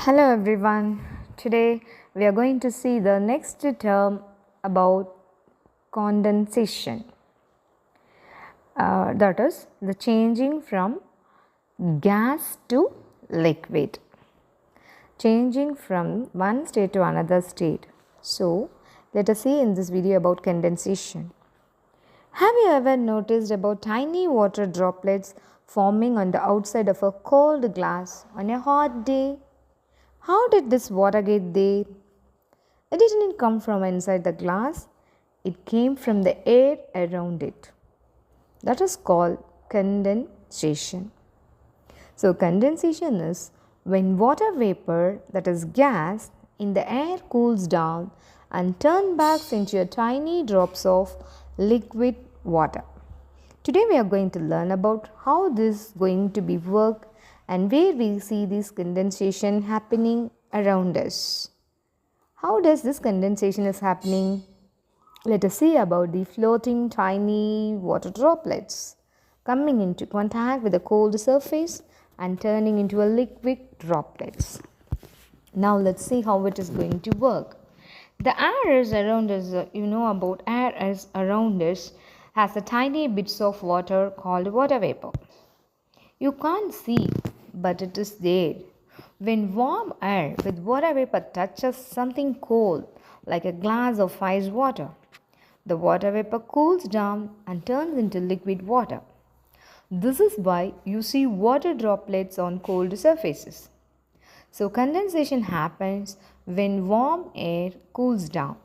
Hello everyone. Today we are going to see the next term about condensation. That is the changing from gas to liquid. Changing from one state to another state. So let us see in this video about condensation. Have you ever noticed about tiny water droplets forming on the outside of a cold glass on a hot day? How did this water get there? It didn't come from inside the glass, it came from the air around it. That is called condensation. So, condensation is when water vapor, that is gas, in the air cools down and turns back into tiny drops of liquid water. Today we are going to learn about how this is going to be work and where we see this condensation happening around us. How does this condensation is happening? Let us see about the floating tiny water droplets coming into contact with a cold surface and turning into a liquid droplets. Now let's see how it is going to work. The air is around us, about air is around us has a tiny bits of water called water vapor. You can't see, but it is there. When warm air with water vapor touches something cold, like a glass of ice water, the water vapor cools down and turns into liquid water. This is why you see water droplets on cold surfaces. So, condensation happens when warm air cools down.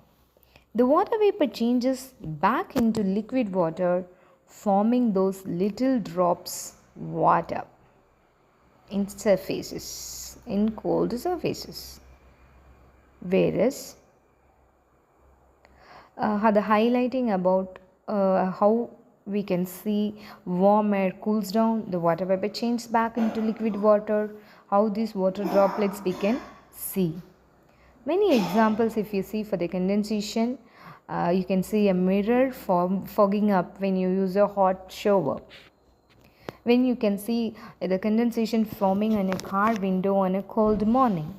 The water vapor changes back into liquid water, forming those little drops water in surfaces, in cold surfaces. Whereas the highlighting about how we can see warm air cools down, the water vapor changes back into liquid water, how these water droplets we can see. Many examples if you see for the condensation, you can see a mirror fogging up when you use a hot shower. When you can see the condensation forming on a car window on a cold morning.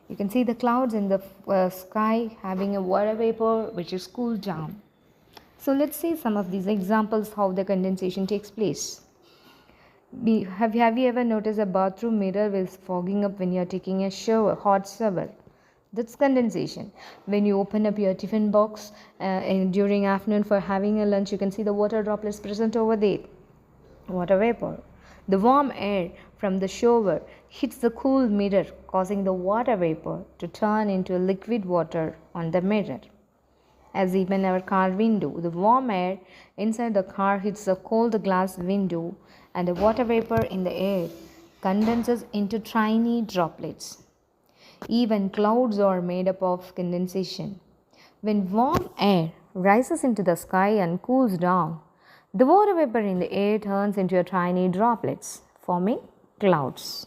You can see the clouds in the sky having a water vapor which is cooled down. So let's see some of these examples how the condensation takes place. Have you ever noticed a bathroom mirror is fogging up when you are taking a shower, hot shower? That's condensation. When you open up your tiffin box during afternoon for having a lunch, you can see the water droplets present over there. Water vapor. The warm air from the shower hits the cool mirror, causing the water vapor to turn into liquid water on the mirror. As even our car window, the warm air inside the car hits the cold glass window and the water vapor in the air condenses into tiny droplets. Even clouds are made up of condensation. When warm air rises into the sky and cools down, the water vapor in the air turns into tiny droplets, forming clouds.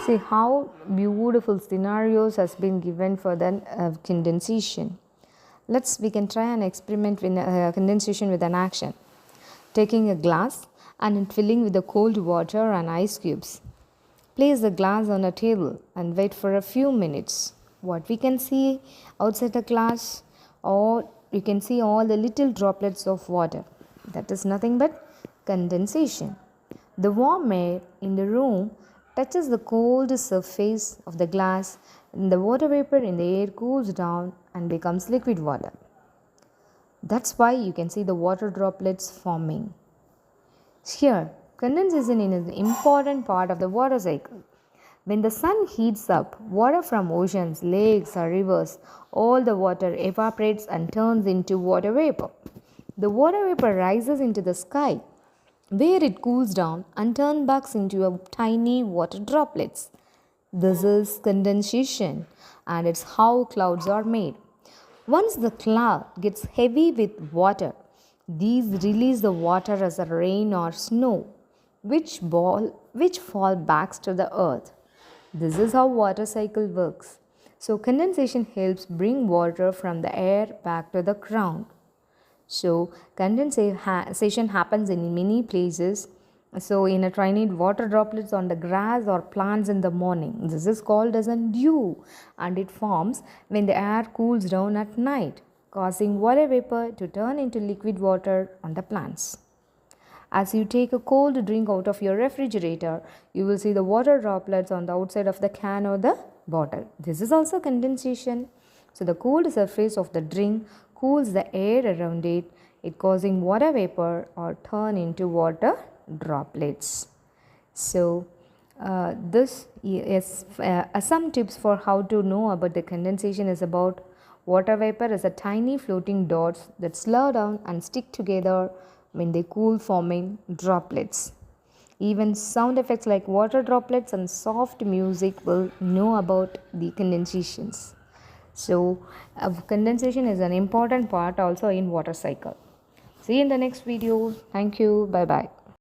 See how beautiful scenarios has been given for the condensation. We can try an experiment with condensation with an action. Taking a glass and filling with the cold water and ice cubes. Place the glass on a table and wait for a few minutes. What we can see outside the glass, or you can see all the little droplets of water. That is nothing but condensation. The warm air in the room touches the cold surface of the glass and the water vapor in the air cools down and becomes liquid water. That's why you can see the water droplets forming. Here, condensation is an important part of the water cycle. When the sun heats up, water from oceans, lakes or rivers, all the water evaporates and turns into water vapor. The water vapor rises into the sky, where it cools down and turns back into tiny water droplets. This is condensation, and it's how clouds are made. Once the cloud gets heavy with water, these release the water as a rain or snow, which fall back to the earth. This is how water cycle works. So condensation helps bring water from the air back to the ground. So condensation happens in many places So in a trained water droplets on the grass or plants in the morning. This is called as a dew, and it forms when the air cools down at night, causing water vapor to turn into liquid water on the plants. As you take a cold drink out of your refrigerator, you will see the water droplets on the outside of the can or the bottle. This is also condensation. So the cold surface of the drink cools the air around it, it causing water vapor or turn into water droplets. So this is some tips for how to know about the condensation is about water vapor is a tiny floating dots that slow down and stick together when they cool, forming droplets. Even sound effects like water droplets and soft music will know about the condensations. So condensation is an important part also in water cycle. See you in the next video. Thank you. Bye bye.